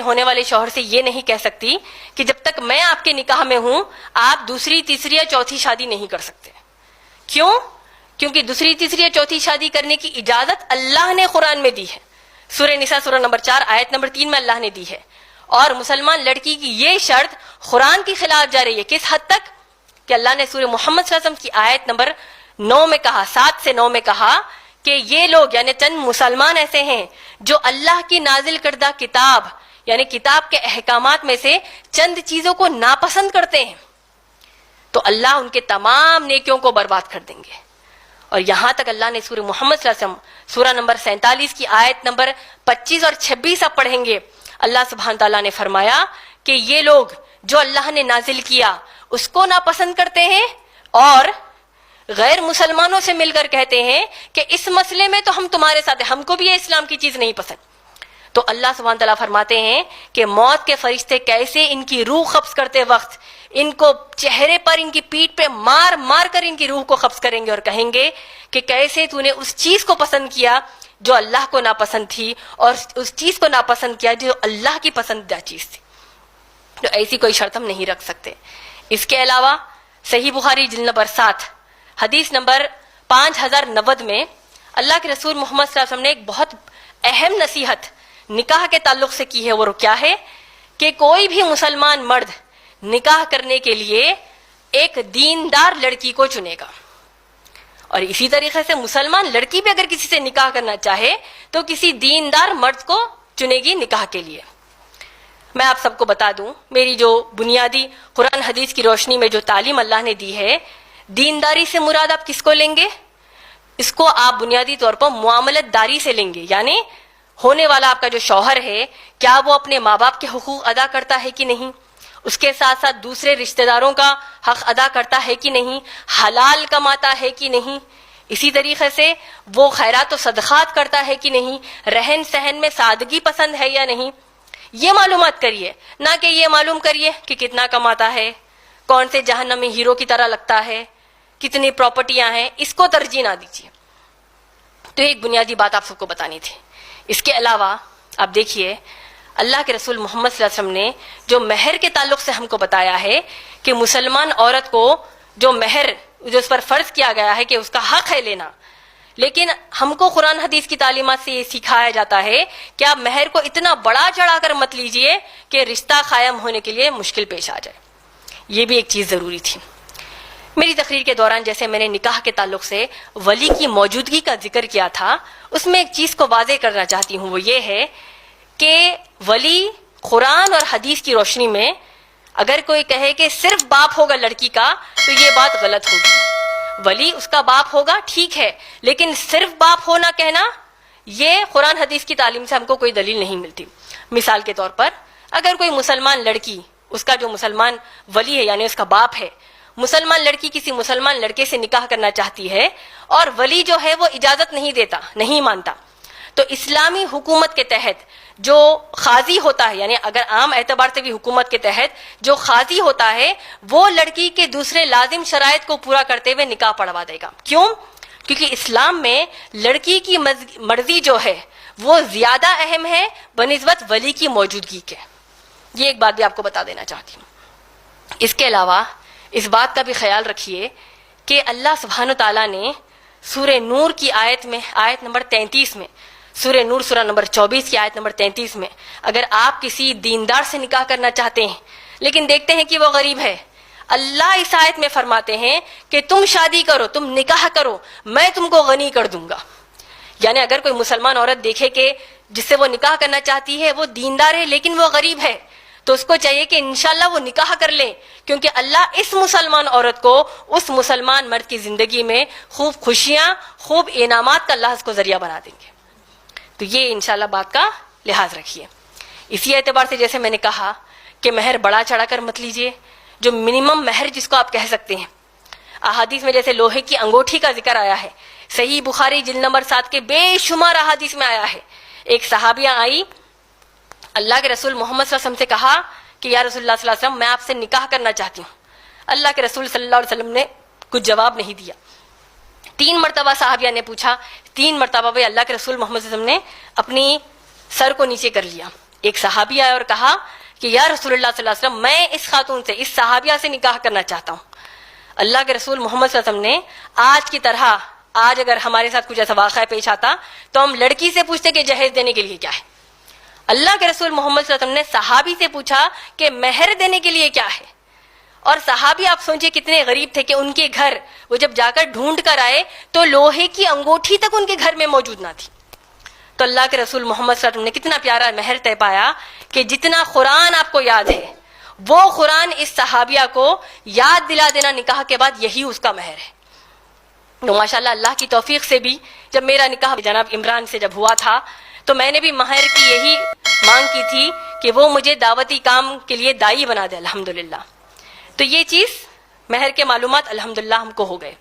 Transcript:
ہونے والے شوہر سے یہ نہیں کہہ سکتی کہ جب تک میں آپ کے نکاح میں ہوں آپ دوسری تیسری یا چوتھی شادی نہیں کر سکتے. کیوں؟ کیونکہ دوسری تیسری یا چوتھی شادی کرنے کی اجازت اللہ نے قرآن میں دی ہے. سورہ نساء سورہ نمبر 4 آیت نمبر 3 میں اللہ نے دی ہے. اور مسلمان لڑکی کی یہ شرط قرآن کے خلاف جا رہی ہے. کس حد تک کہ اللہ نے سورہ محمد صلی اللہ علیہ وسلم کی آیت نمبر 9 میں کہا، 7 سے 9 میں کہا کہ یہ لوگ یعنی چند مسلمان ایسے ہیں جو اللہ کی نازل کردہ کتاب یعنی کتاب کے احکامات میں سے چند چیزوں کو ناپسند کرتے ہیں تو اللہ ان کے تمام نیکیوں کو برباد کر دیں گے. اور یہاں تک اللہ نے سورہ محمد صلی اللہ علیہ وسلم سورہ نمبر 47 کی آیت نمبر 25 اور 26 آپ پڑھیں گے. اللہ سبحانہ تعالیٰ نے فرمایا کہ یہ لوگ جو اللہ نے نازل کیا اس کو ناپسند کرتے ہیں اور غیر مسلمانوں سے مل کر کہتے ہیں کہ اس مسئلے میں تو ہم تمہارے ساتھ ہیں، ہم کو بھی یہ اسلام کی چیز نہیں پسند. تو اللہ سبحانہ تعالیٰ فرماتے ہیں کہ موت کے فرشتے کیسے ان کی روح قبض کرتے وقت ان کو چہرے پر ان کی پیٹھ پہ مار مار کر ان کی روح کو قبض کریں گے اور کہیں گے کہ کیسے تو نے اس چیز کو پسند کیا جو اللہ کو ناپسند تھی اور اس چیز کو ناپسند کیا جو اللہ کی پسندیدہ چیز تھی. تو ایسی کوئی شرط ہم نہیں رکھ سکتے. اس کے علاوہ صحیح بخاری جلد نمبر 7 حدیث نمبر 5090 میں اللہ کے رسول محمد صلی اللہ علیہ وسلم نے ایک بہت اہم نصیحت نکاح کے تعلق سے کی ہے. وہ کیا ہے کہ کوئی بھی مسلمان مرد نکاح کرنے کے لیے ایک دیندار لڑکی کو چنے گا اور اسی طریقے سے مسلمان لڑکی بھی اگر کسی سے نکاح کرنا چاہے تو کسی دیندار مرد کو چنے گی نکاح کے لیے. میں آپ سب کو بتا دوں میری جو بنیادی قرآن حدیث کی روشنی میں جو تعلیم اللہ نے دی ہے، دینداری سے مراد آپ کس کو لیں گے؟ اس کو آپ بنیادی طور پر معاملت داری سے لیں گے. یعنی ہونے والا آپ کا جو شوہر ہے کیا وہ اپنے ماں باپ کے حقوق ادا کرتا ہے کہ نہیں، اس کے ساتھ ساتھ دوسرے رشتہ داروں کا حق ادا کرتا ہے کہ نہیں، حلال کماتا ہے کہ نہیں، اسی طریقے سے وہ خیرات و صدقات کرتا ہے کہ نہیں، رہن سہن میں سادگی پسند ہے یا نہیں. یہ معلومات کریے، نہ کہ یہ معلوم کریے کہ کتنا کماتا ہے، کون سے جہنمی ہیرو کی طرح لگتا ہے، کتنی پراپرٹیاں ہیں. اس کو ترجیح نہ دیجیے. تو ایک بنیادی بات آپ سب کو بتانی تھی. اس کے علاوہ آپ دیکھیے اللہ کے رسول محمد صلی اللہ علیہ وسلم نے جو مہر کے تعلق سے ہم کو بتایا ہے کہ مسلمان عورت کو جو مہر جو اس پر فرض کیا گیا ہے کہ اس کا حق ہے لینا، لیکن ہم کو قرآن حدیث کی تعلیمات سے یہ سکھایا جاتا ہے کہ آپ مہر کو اتنا بڑا چڑھا کر مت لیجئے کہ رشتہ قائم ہونے کے لیے مشکل پیش آ جائے. یہ بھی ایک چیز ضروری تھی. میری تقریر کے دوران جیسے میں نے نکاح کے تعلق سے ولی کی موجودگی کا ذکر کیا تھا، اس میں ایک چیز کو واضح کرنا چاہتی ہوں. وہ یہ ہے کہ ولی قرآن اور حدیث کی روشنی میں اگر کوئی کہے کہ صرف باپ ہوگا لڑکی کا تو یہ بات غلط ہوگی. ولی اس کا باپ ہوگا ٹھیک ہے، لیکن صرف باپ ہونا کہنا یہ قرآن حدیث کی تعلیم سے ہم کو کوئی دلیل نہیں ملتی. مثال کے طور پر اگر کوئی مسلمان لڑکی اس کا جو مسلمان ولی ہے یعنی اس کا باپ ہے، مسلمان لڑکی کسی مسلمان لڑکے سے نکاح کرنا چاہتی ہے اور ولی جو ہے وہ اجازت نہیں دیتا، نہیں مانتا، تو اسلامی حکومت کے تحت جو قاضی ہوتا ہے یعنی اگر عام اعتبار سے بھی حکومت کے تحت جو قاضی ہوتا ہے وہ لڑکی کے دوسرے لازم شرائط کو پورا کرتے ہوئے نکاح پڑھوا دے گا. کیوں؟ کیونکہ اسلام میں لڑکی کی مرضی جو ہے وہ زیادہ اہم ہے بنسبت ولی کی موجودگی کے. یہ ایک بات بھی آپ کو بتا دینا چاہتی ہوں. اس کے علاوہ اس بات کا بھی خیال رکھیے کہ اللہ سبحانہ تعالیٰ نے سورہ نور کی آیت میں آیت نمبر 33 میں سورہ نور سورہ نمبر 24 کی آیت نمبر 33 میں اگر آپ کسی دیندار سے نکاح کرنا چاہتے ہیں لیکن دیکھتے ہیں کہ وہ غریب ہے، اللہ اس آیت میں فرماتے ہیں کہ تم شادی کرو، تم نکاح کرو، میں تم کو غنی کر دوں گا. یعنی اگر کوئی مسلمان عورت دیکھے کہ جس سے وہ نکاح کرنا چاہتی ہے وہ دیندار ہے لیکن وہ غریب ہے تو اس کو چاہیے کہ انشاءاللہ وہ نکاح کر لیں، کیونکہ اللہ اس مسلمان عورت کو اس مسلمان مرد کی زندگی میں خوب خوشیاں، خوب انعامات کا اللہ اس کو ذریعہ بنا دیں گے. تو یہ انشاءاللہ بات کا لحاظ رکھیے. اسی اعتبار سے جیسے میں نے کہا کہ مہر بڑا چڑھا کر مت لیجیے، جو منیمم مہر جس کو آپ کہہ سکتے ہیں. احادیث میں جیسے لوہے کی انگوٹھی کا ذکر آیا ہے، صحیح بخاری جلد نمبر 7 کے بے شمار احادیث میں آیا ہے. ایک صحابیہ آئی، اللہ کے رسول محمد صلی اللہ علیہ وسلم سے کہا کہ یا رسول اللہ صلی اللہ علیہ وسلم میں آپ سے نکاح کرنا چاہتی ہوں. اللہ کے رسول صلی اللہ علیہ وسلم نے کچھ جواب نہیں دیا. 3 مرتبہ صحابیہ نے پوچھا، 3 مرتبہ بھی اللہ کے رسول محمد صلی اللہ علیہ وسلم نے اپنی سر کو نیچے کر لیا. ایک صحابی آیا اور کہا کہ یا رسول اللہ صلی اللہ علیہ وسلم میں اس خاتون سے، اس صحابیہ سے نکاح کرنا چاہتا ہوں. اللہ کے رسول محمد صلی اللہ علیہ وسلم نے آج کی طرح، آج اگر ہمارے ساتھ کچھ ایسا واقعہ پیش آتا تو ہم لڑکی سے پوچھتے کہ جہیز دینے کے لیے کیا ہے. اللہ کے رسول محمد صلی اللہ علیہ وسلم نے صحابی سے پوچھا کہ مہر دینے کے لیے کیا ہے. اور صحابی آپ سوچئے کتنے غریب تھے کہ ان کے گھر وہ جب جا کر ڈھونڈ کر آئے تو لوہے کی انگوٹھی تک ان کے گھر میں موجود نہ تھی. تو اللہ کے رسول محمد صلی اللہ علیہ وسلم نے کتنا پیارا مہر طے پایا کہ جتنا قرآن آپ کو یاد ہے وہ قرآن اس صحابیہ کو یاد دلا دینا نکاح کے بعد، یہی اس کا مہر ہے. تو ماشاءاللہ اللہ کی توفیق سے بھی جب میرا نکاح جناب عمران سے جب ہوا تھا تو میں نے بھی مہر کی یہی مانگ کی تھی کہ وہ مجھے دعوتی کام کے لیے دائی بنا دے الحمدللہ. تو یہ چیز مہر کے معلومات الحمدللہ ہم کو ہو گئے.